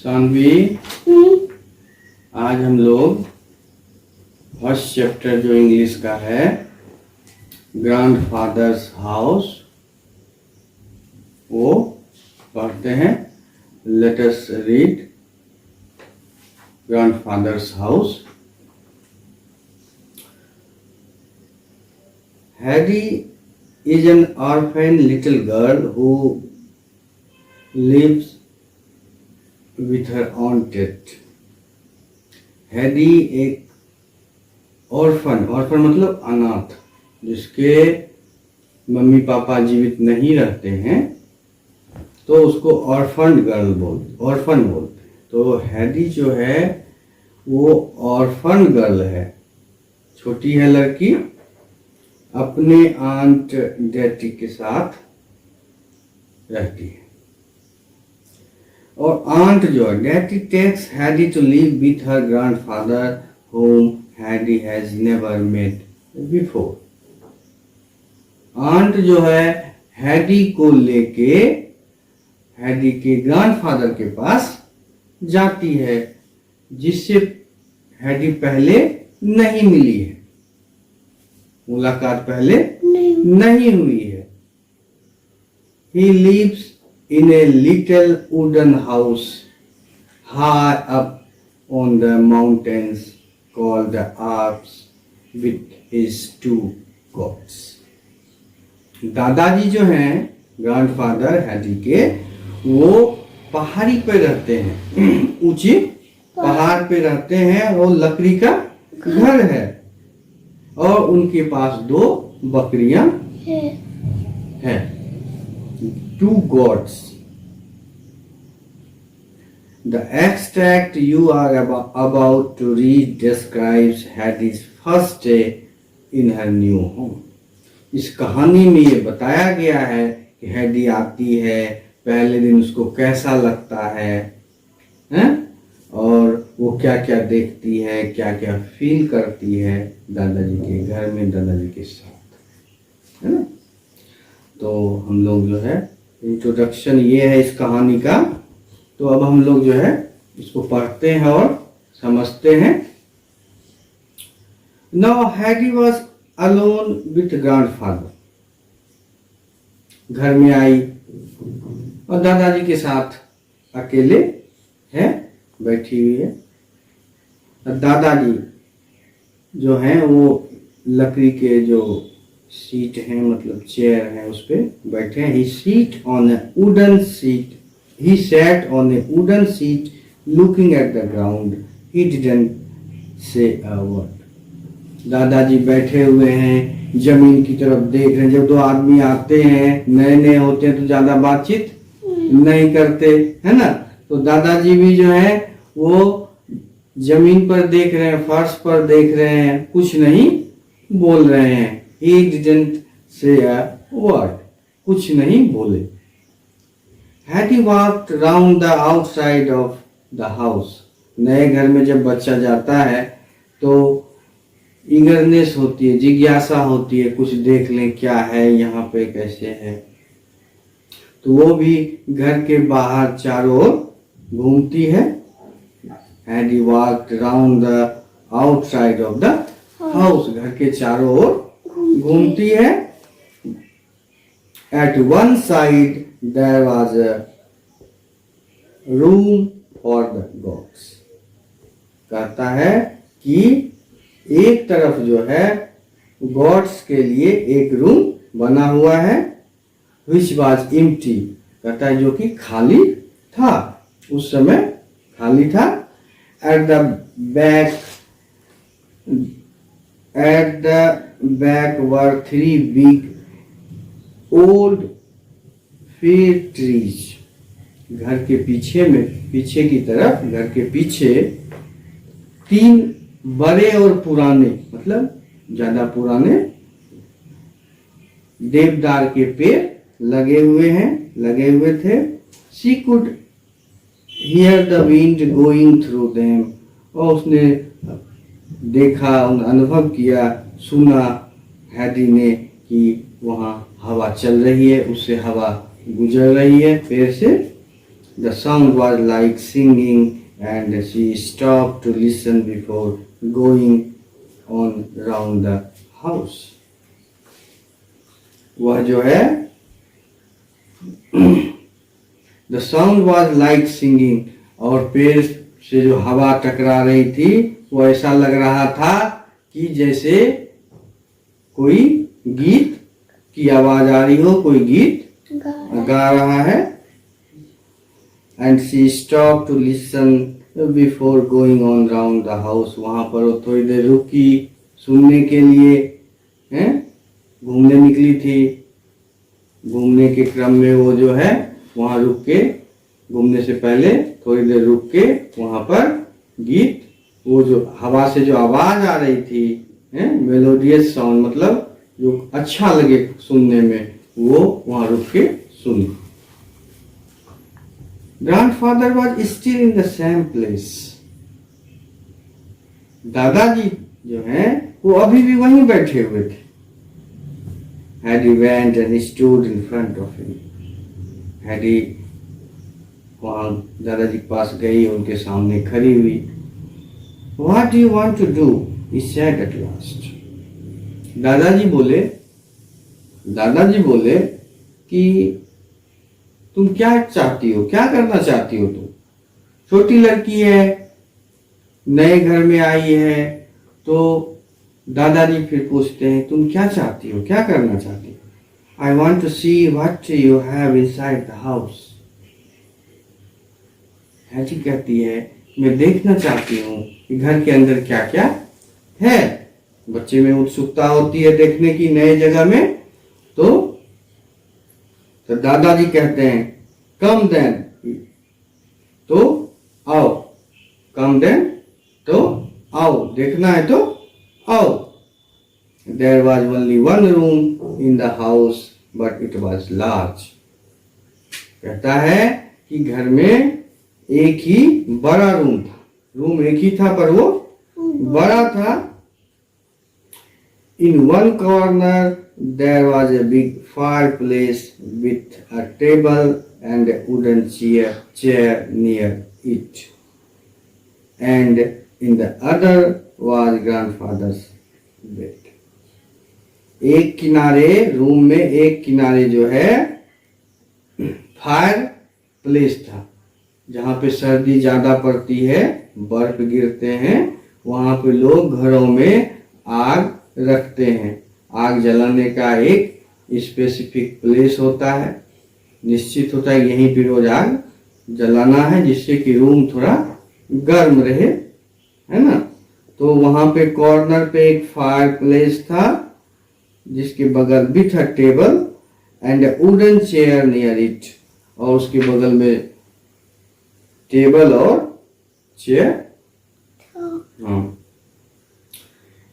सानवी, आज हम लोग फर्स्ट चैप्टर जो इंग्लिश का है ग्रैंडफादर्स हाउस वो पढ़ते हैं। Let us read grandfathers house. Hattie is an orphan little girl who lives with her aunt. हैडी एक ऑर्फन मतलब अनाथ, जिसके मम्मी पापा जीवित नहीं रहते हैं तो उसको ऑर्फन बोलते। तो हैडी जो है वो ऑर्फन गर्ल है, छोटी है लड़की, अपने आंट डैटी के साथ रहती है। और आंट जो है Dete takes Heidi to live with her grandfather whom Heidi has never met before. Aunt जो है हैडी को लेके हैडी के ग्रैंडफादर के पास जाती है, जिससे हैडी पहले नहीं मिली है, मुलाकात पहले नहीं हुई है। He lives in a little wooden house high up on the mountains called the Alps with his two goats. दादाजी जो हैं ग्रैंडफादर हैडी के, वो पहाड़ी पे रहते हैं, ऊंचे पहाड़ पे रहते हैं, और लकड़ी का घर है, और उनके पास 2 बकरियां हैं, 2 goats. The extract you are about to read describes Hattie's first day in her new home. इस कहानी में ये बताया गया है कि हैडी आती है, पहले दिन उसको कैसा लगता है, हैं? और वो क्या क्या देखती है, क्या क्या फील करती है दादाजी के घर में, दादाजी के साथ, है ना। तो हम लोग जो है इंट्रोडक्शन ये है इस कहानी का। तो अब हम लोग जो है इसको पढ़ते हैं और समझते हैं। Now Heidi was alone with grandfather. घर में आई और दादाजी के साथ अकेले है, बैठी हुई है। दादाजी जो हैं वो लकड़ी के जो सीट हैं, मतलब चेयर है, उस पे बैठे हैं। He sat on a wooden seat looking at the ground. He didn't say a word. दादाजी बैठे हुए हैं, जमीन की तरफ देख रहे हैं। जब 2 आदमी आते हैं, नए होते हैं, तो ज्यादा बातचीत नहीं करते, है ना। तो दादाजी भी जो है वो जमीन पर देख रहे हैं, फर्श पर देख रहे हैं, कुछ नहीं बोल रहे हैं। He didn't say a word. कुछ नहीं बोले। Hattie walked round the outside of the house. नए घर में जब बच्चा जाता है तो ईगरनेस होती है, जिज्ञासा होती है, कुछ देख लें क्या है यहाँ पे, कैसे है। तो वो भी घर के बाहर चारों ओर घूमती है। Hattie walked round the outside of the house. घर के चारों ओर घूमती है। At one side there was a room for the goats. कहता है कि एक तरफ जो है गॉड्स के लिए एक रूम बना हुआ है, which was empty. कहता है जो कि खाली था, उस समय खाली था। At the back were 3 big old fir trees. घर के पीछे की तरफ, घर के पीछे 3 बड़े और पुराने, मतलब ज्यादा पुराने देवदार के पेड़ लगे हुए थे। She could hear the wind going through them. और उसने देखा, अनुभव किया, सुना हैडी ने कि वहाँ हवा चल रही है, उससे हवा गुजर रही है पेड़ से। The sound was like singing, and she stopped to listen before going on round the house. वह जो है The sound was like singing, और पेड़ से जो हवा टकरा रही थी वो ऐसा लग रहा था कि जैसे कोई गीत की आवाज आ रही हो, कोई गीत गा रहा है. And she stopped to listen before going on round the house. वहां पर वो थोड़ी देर रुकी सुनने के लिए, हैं, घूमने निकली थी. घूमने के क्रम में वो जो है वहां रुक के, घूमने से पहले थोड़ी देर रुक के वहां पर गीत, वो जो हवा से जो आवाज आ रही थी, मेलोडियस साउंड, मतलब जो अच्छा लगे सुनने में, वो वहां रुक के सुनी. Grandfather was still in the same place. दादाजी जो हैं वो अभी भी वहीं बैठे हुए थे. Harry went and stood in front of him. Harry वहां दादाजी के पास गई, उनके सामने खड़ी हुई. What do you want to do? He said at last. दादाजी बोले कि तुम क्या चाहती हो, क्या करना चाहती हो? तुम छोटी लड़की है, नए घर में आई है, तो दादाजी फिर पूछते हैं तुम क्या चाहती हो, क्या करना चाहती हो? I want to see what you have inside the house. Hattie कहती है मैं देखना चाहती हूँ कि घर के अंदर क्या क्या है. बच्चे में उत्सुकता होती है देखने की नए जगह में. तो दादाजी कहते हैं कम देन, तो आओ. कम देन, तो आओ. देखना है तो आओ. There was only one room in the house, but it was large. कहता है कि घर में एक ही बड़ा रूम था. रूम एक ही था पर वो बड़ा था. In one corner there was a big fireplace with a table and a wooden chair near it. And in the other was grandfather's bed. एक किनारे, रूम में एक किनारे जो है फायर प्लेस था, जहाँ पे सर्दी ज्यादा पड़ती है, बर्फ गिरते हैं, वहां पे लोग घरों में आग रखते हैं. आग जलाने का एक स्पेसिफिक प्लेस होता है, निश्चित होता है यहीं पे रोज आग जलाना है जिससे कि रूम थोड़ा गर्म रहे, है ना. तो वहां पे कॉर्नर पे एक फायर प्लेस था जिसके बगल भी था table and wooden chair near it, और उसके बगल में टेबल और चेयर. हाँ.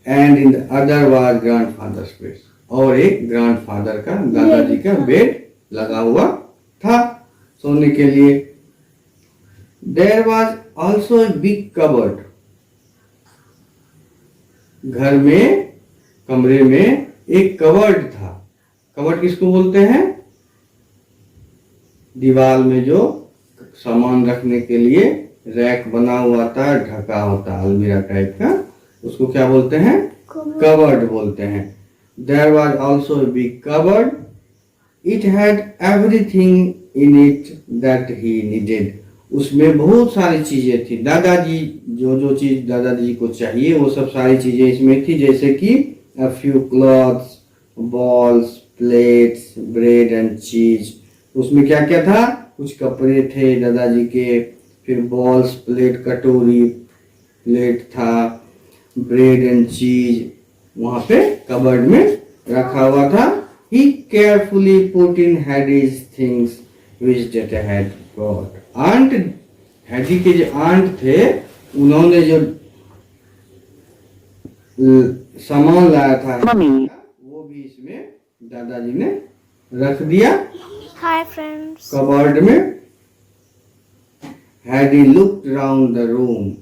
And in the other was grandfathers bed, और एक ग्रैंडफादर का, दादाजी का बेड लगा हुआ था सोने के लिए. There was also a big cupboard. घर में, कमरे में एक कबर्ड था. कबर्ड किसको बोलते हैं? दीवार में जो सामान रखने के लिए रैक बना हुआ था, ढका होता, अलमीरा टाइप का, उसको क्या बोलते हैं? कबर्ड बोलते हैं. There was also a big cupboard. It had everything in it that he needed. उसमें बहुत सारी चीजें थी. दादाजी जो चीज दादाजी को चाहिए वो सब सारी चीजें इसमें थी, जैसे कि a few cloths, balls, plates, bread and cheese. उसमें क्या क्या था? कुछ कपड़े थे दादाजी के, फिर बॉल्स, प्लेट, कटोरी, प्लेट था, ब्रेड एंड चीज वहां पे कबर्ड में रखा हुआ था. He carefully put in Harry's things which Dad had brought. Aunt, Heidi के जो आंट थे, उन्होंने जो सामान लाया था वो भी इसमें दादाजी ने रख दिया. Hi friends. कबर्ड में. Harry looked round the room.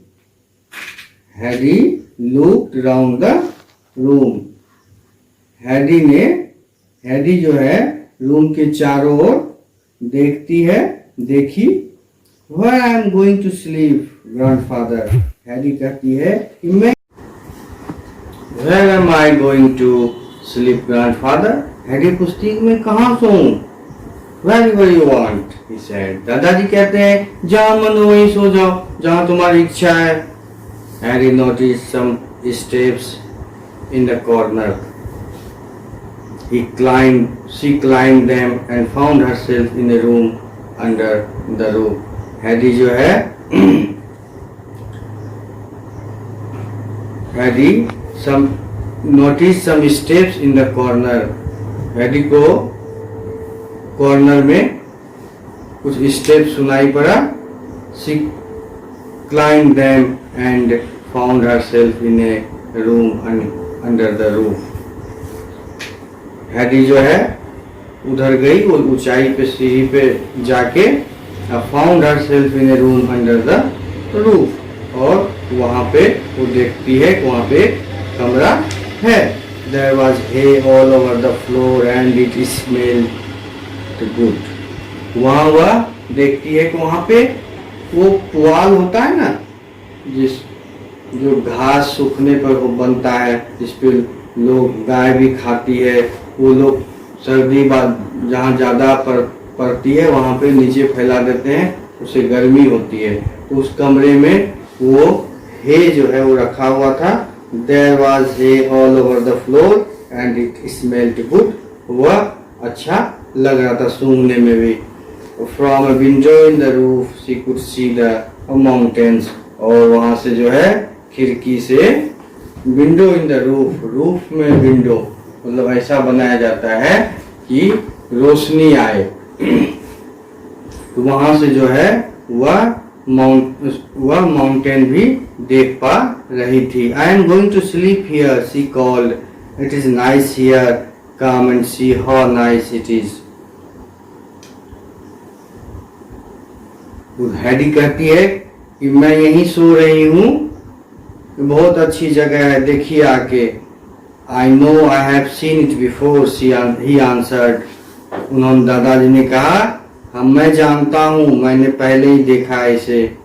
Harry looked round the room. हैडी जो है रूम के चारों ओर देखती है, देखी, Where I am going to sleep, grandfather? हैडी कहती है कि मैं Where am I going to sleep, grandfather? हैडी पूछती है मैं कहाँ सोऊं? Wherever you want, he said. दादाजी कहते हैं जहाँ मन हो वहीं सो जाओ, जहाँ तुम्हारी इच्छा है. Harry noticed some steps in the corner. She climbed them and found herself in a room under the roof. हैडी जो है हैडी noticed some steps in the corner. हैडी को कॉर्नर में कुछ स्टेप सुनाई पड़ा. She climbed them and found herself in a room under the roof. हैडी जो है उधर गई, वो ऊंचाई पे सीढ़ी पे जाके found herself in a room under the roof. और वहाँ पे वो देखती है कि वहाँ पे कमरा है. There was hay all over the floor and it smelled good. वहाँ वह देखती है कि वहाँ पे वो पुआल होता है ना, जो घास सूखने पर वो बनता है, जिस पे लोग गाय भी खाती है. वो लोग सर्दी बाद जहाँ ज़्यादा पड़ती है वहाँ पे नीचे फैला देते हैं, उससे गर्मी होती है. तो उस कमरे में वो हे जो है वो रखा हुआ था. There was hay all over the floor and it smelled good. वह अच्छा लग रहा था सूंघने में भी. From a window in the roof she could see the mountains. और वहाँ से जो है खिड़की से विंडो इन द रूफ में विंडो मतलब ऐसा बनाया जाता है कि रोशनी आए. तो वहाँ से जो है वह माउंटेन भी देख पा रही थी. I am going to sleep here, she called. It is nice here. Come and see how nice it is. हैडी कहती है कि मैं यहीं सो रही हूँ, बहुत अच्छी जगह है, देखिए आके. I know I have seen it before, he answered. उन्होंने दादाजी ने कहा मैं जानता हूँ, मैंने पहले ही देखा है इसे.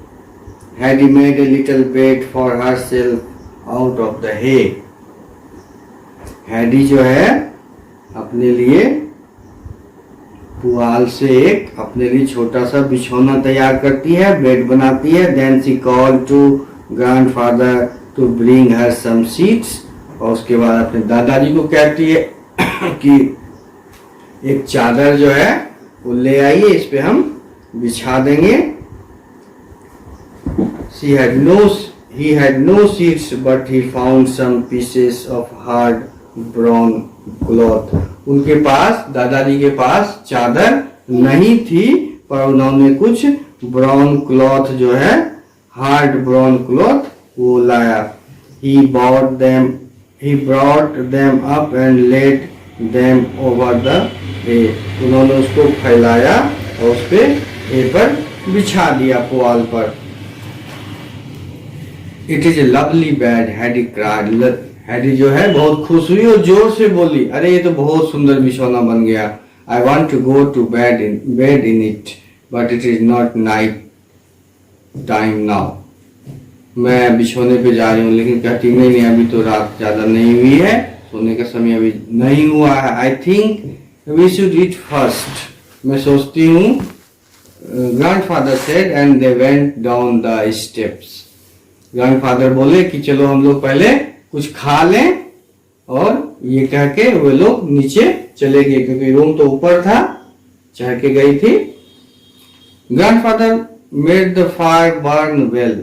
Harry made a little bed for herself out of the hay. हैडी जो है अपने लिए पुआल से एक अपने लिए छोटा सा बिछौना तैयार करती है, बेड बनाती है. Then she called to grandfather to bring her some sheets. और उसके बाद अपने दादाजी को कहती है कि एक चादर जो है वो ले आइए, इस पे हम बिछा देंगे. He had no sheets but he found some pieces of hard brown cloth. उनके पास दादाजी के पास चादर नहीं थी, पर उन्होंने कुछ ब्राउन क्लॉथ जो है हार्ड ब्राउन क्लॉथ वो लाया. He brought them up and laid them over the hay. उन्होंने उसको फैलाया और उस पे hay पर बिछा दिया पुआल पर. It is a lovely bed, Harry cried. हैडी जो है बहुत खुश हुई और जोर से बोली, अरे ये तो बहुत सुंदर बिछौना बन गया. I want to go to bed in it, but it is not night time now. मैं बिछौने पे जा रही हूँ, लेकिन कहती नहीं अभी तो रात ज्यादा नहीं हुई है, सोने का समय अभी नहीं हुआ है. I think we should eat first. मैं सोचती हूँ, grandfather said, and they went down the steps. grandfather बोले कि चलो हम लोग पहले कुछ खा लें, और ये कह के वे लोग नीचे चले गए, क्योंकि रूम तो ऊपर था, चढ़ के गई थी. Grandfather made the fire burn well.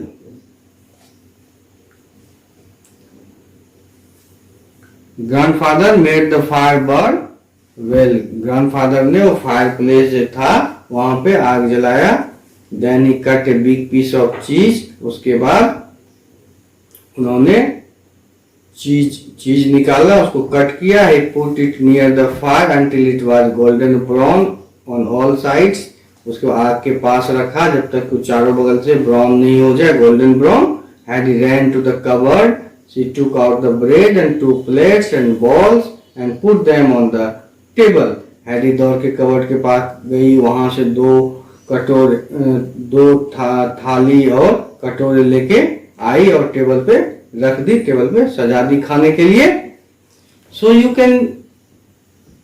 Grandfather made the fire burn well. Grandfather ने वो फायर प्लेस जो था वहां पे आग जलाया. Then he cut a big piece of cheese. उसके बाद उन्होंने चीज निकाला, उसको कट किया. He put it near the fire until it was golden brown on all sides. उसको आग के पास रखा जब तक कि चारों बगल से ब्राउन नहीं हो जाए, golden brown. Harry ran to the cupboard. She took out the bread and 2 plates and balls and put them on the table. Harry दौड़ के कबर्ड के पास गई, वहां से 2 कटोरे दो थाली और कटोरे लेके आई और टेबल पे रख दी, टेबल पे सजा दी खाने के लिए. So you can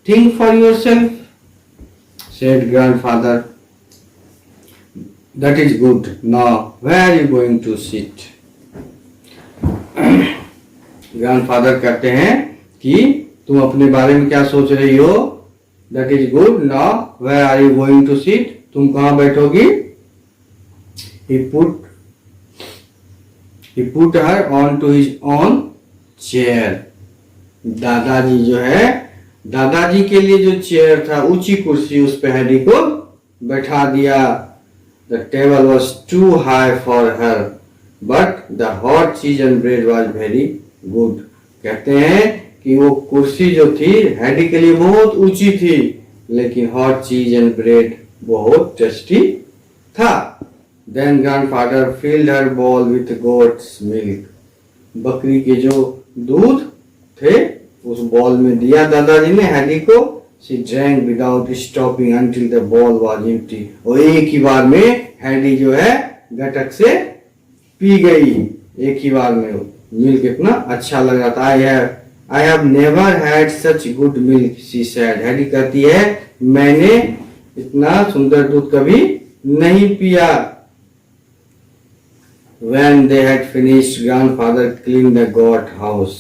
think for yourself, said grandfather. That is good. Now where are you going to sit? Grandfather कहते हैं कि तुम अपने बारे में क्या सोच रही हो. That is good. Now where are you going to sit? तुम कहां बैठोगी? he put her on to his own chair. दादाजी जो है, दादाजी के लिए जो चेयर था, ऊंची कुर्सी, उस पे हैडी को बैठा दिया. The table was too high for her, but the hot cheese and bread was very good. कहते हैं कि वो कुर्सी जो थी हैडी के लिए बहुत ऊंची थी, लेकिन हॉट चीज एंड ब्रेड बहुत टेस्टी था. Then grandfather filled her bowl with goat's milk. बकरी के जो दूध थे उस बॉल में दिया दादाजी ने हैडी को. She drank without stopping until the bowl was empty. और एक ही बार में हैडी जो है गटक से पी गई, एक ही बार में. मिल्क इतना अच्छा लग रहा था. I have never had such good milk, she said. हैडी कहती है मैंने इतना सुंदर दूध कभी नहीं पिया. When they had finished, grandfather cleaned the goat house.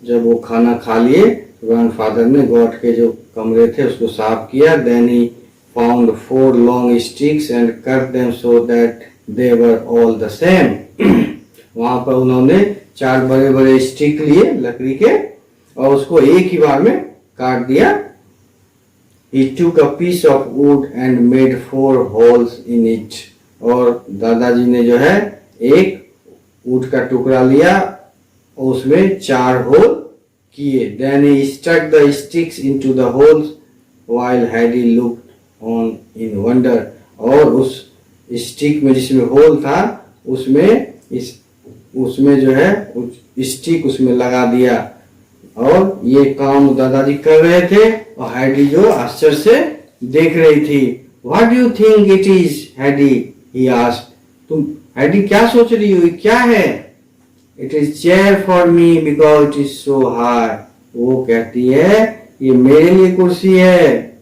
जब वो खाना खा लिए, ग्रैंडफादर ने गोट के जो कमरे थे उसको साफ किया. Then he found 4 long sticks and cut them so that they were all the same. वहां पर उन्होंने 4 बड़े बड़े स्टिक लिए लकड़ी के और उसको एक ही बार में काट दिया. He took a piece of wood and made 4 holes in it. और दादाजी ने जो है एक ऊट का टुकड़ा लिया और उसमें 4 होल किए. Then he stuck the sticks into the holes while Hattie looked on in wonder. और उस स्टिक में जिसमें होल था उसमें जो है स्टिक उसमें लगा दिया. और ये काम दादाजी कर रहे थे और हैडी जो आश्चर्य से देख रही थी. What do you think it is, Hattie? He asked. तुम हैडी क्या सोच रही हो, क्या है? It is chair for me because it is so high. वो कहती है ये मेरे लिए कुर्सी है,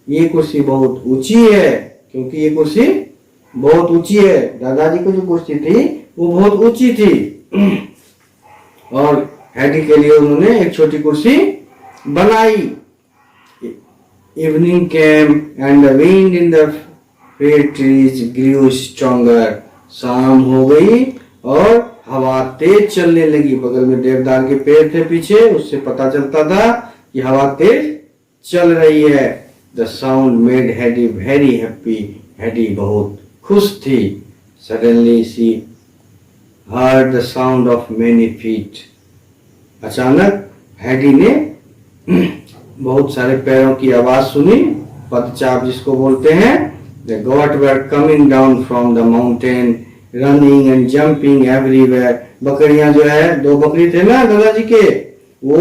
ये कुर्सी बहुत ऊंची है, क्योंकि ये कुर्सी बहुत ऊंची है. दादाजी की जो कुर्सी थी वो बहुत ऊंची थी और हैडी के लिए उन्होंने एक छोटी कुर्सी बनाई. Evening came and the wind in the fir trees grew stronger. शाम हो गई और हवा तेज चलने लगी. बगल में देवदार के पेड़ थे पीछे, उससे पता चलता था कि हवा तेज चल रही है. The sound made Hattie very happy. Hattie बहुत खुश थी. Suddenly she heard the sound of many feet. अचानक हैडी ने बहुत सारे पैरों की आवाज सुनी, पदचाप जिसको बोलते हैं. The goat were coming down from the mountain, running and jumping everywhere. बकरियां जो है, 2 बकरी थे ना दादाजी के, वो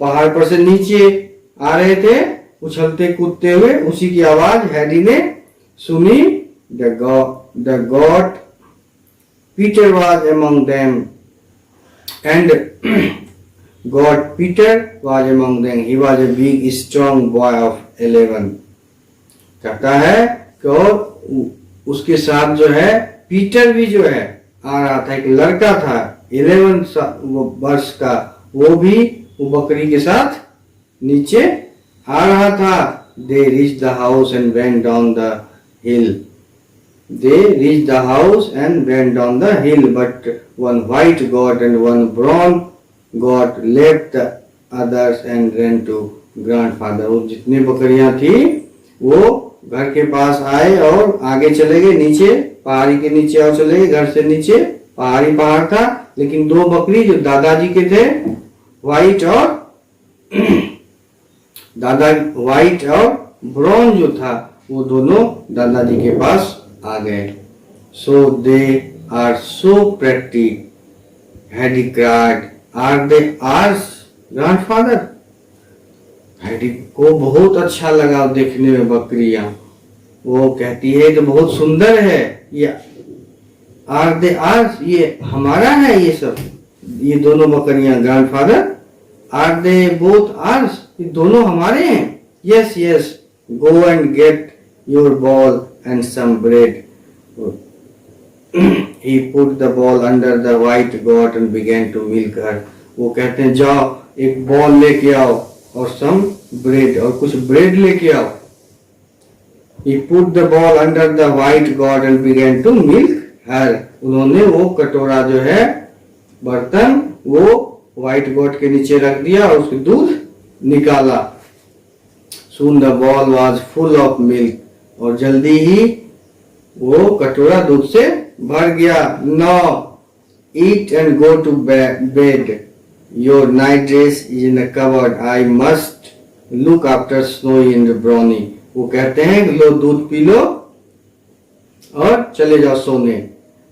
पहाड़ पर से नीचे आ रहे थे उछलते कूदते हुए. उसी की आवाज हैडी ने सुनी. The goat Peter was among them, and God Peter was among them. He was a big strong boy of 11. कहता है कि और उसके साथ जो है पीटर भी जो है आ रहा था. एक लड़का था 11 वर्ष का, वो भी वो बकरी के साथ नीचे आ रहा था. They reached the house and ran down the hill. They reached the house and ran down the hill, but one white goat and one brown goat left the others and ran to grandfather. वो जितनी बकरियां थी वो घर के पास आए और आगे चले गए नीचे, पहाड़ी के नीचे और चले गए. घर से नीचे पहाड़ था, लेकिन 2 बकरी जो दादाजी के थे, व्हाइट और ब्राउन जो था, वो दोनों दादाजी के पास आ गए. So they are so pretty, Hattie cried. Are they ours, grandfather? हैडी को बहुत अच्छा लगा देखने में बकरियां. वो कहती है तो बहुत सुंदर है, ये आर दे आर्स, ये हमारा है ये सब, ये दोनों बकरियां। Grandfather, are they both ours, ये दोनों हमारे हैं। Yes yes, go and get your ball and some bread. He put the ball under the white goat and began to milk her. वो कहते हैं जाओ एक बॉल लेके आओ और सम ब्रेड, और कुछ ब्रेड लेके आओ। He put the ball under the white goat and began to milk her. उन्होंने वो कटोरा जो है, बर्तन, वो व्हाइट गोट के नीचे रख दिया और उसके दूध निकाला। Soon the ball was full of milk. और जल्दी ही वो कटोरा दूध से भर गया। Now eat and go to bed. Your night dress is in the cupboard. I must look after Snowy and Brownie. वो कहते हैं लो दूध पी लो और चले जाओ सोने,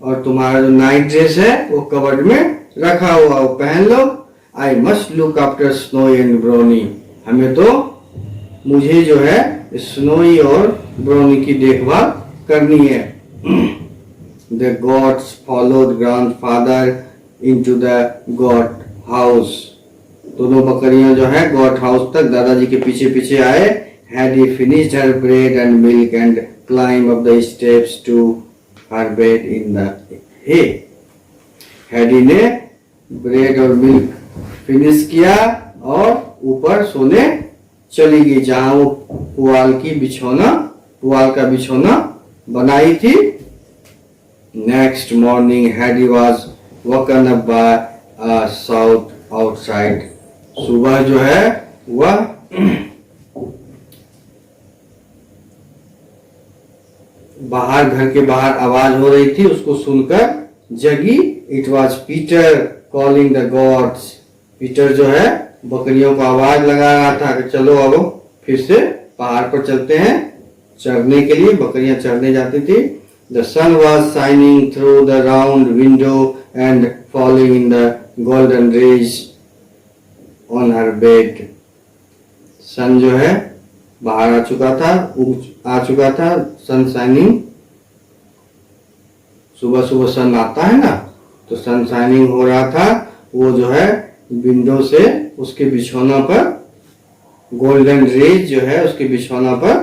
और तुम्हारा जो नाइट ड्रेस है वो कबर्ड में रखा हुआ, वो पहन लो। I must look after Snowy and Brownie. हमें तो, मुझे जो है स्नोई और ब्राउनी की देखभाल करनी है। The goats followed grandfather into the goat house. दोनों बकरियां जो है गोट हाउस तक दादाजी के पीछे पीछे आए। Had he finished her bread and milk and climbed up the steps to her bed in the hay. Hattie ने ब्रेड और मिल्क फिनिश किया और ऊपर सोने चली गई, जहां वो पुआल का बिछौना बनाई थी। Next morning, Hattie was woken up by a shout outside. सुबह जो है वह बाहर, घर के बाहर आवाज हो रही थी, उसको सुनकर जगी। It was Peter calling the goats. Peter जो है बकरियों को आवाज लगा रहा था कि चलो अब फिर से पहाड़ पर चलते हैं चरने के लिए। बकरियां चरने जाती थी। The sun was shining through the round window and falling in the golden rays on her bed. सन जो है बाहर आ चुका था, सन शाइनिंग। सुबह सुबह सन आता है ना, तो सन शाइनिंग हो रहा था। वो जो है विंडो से उसके बिछौना पर, गोल्डन रेज जो है उसके बिछौना पर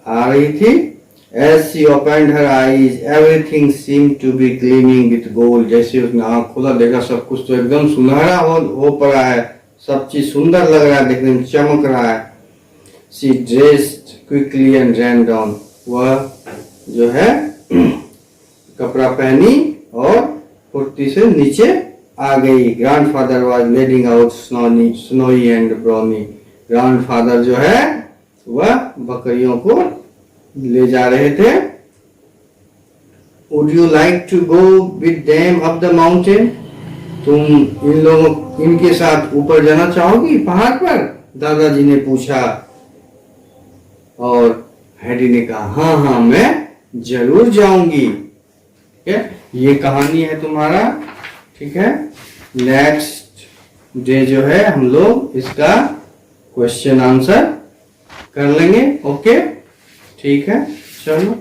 आ रही थी। As she opened her eyes, everything seemed to be gleaming with gold. जैसे उसने आँख खोला, देखा सब कुछ तो एकदम सुनहरा हो पड़ा है, सब चीज सुंदर लग रहा है, देखने में चमक रहा है। She dressed quickly and ran down. वह जो है कपड़ा पहनी और फुर्ती से नीचे आ गई। Grandfather was leading out Snowy and Brownie. Grandfather जो है वह बकरियों को ले जा रहे थे। Would you like to go with them up the mountain? तुम इनके साथ ऊपर जाना चाहोगी पहाड़ पर? दादाजी ने पूछा, और हैडी ने कहा हाँ हाँ मैं जरूर जाऊंगी। ठीक है, ये कहानी है तुम्हारा। ठीक है, नेक्स्ट डे जो है हम लोग इसका क्वेश्चन आंसर कर लेंगे। ओके, ठीक है, चलो।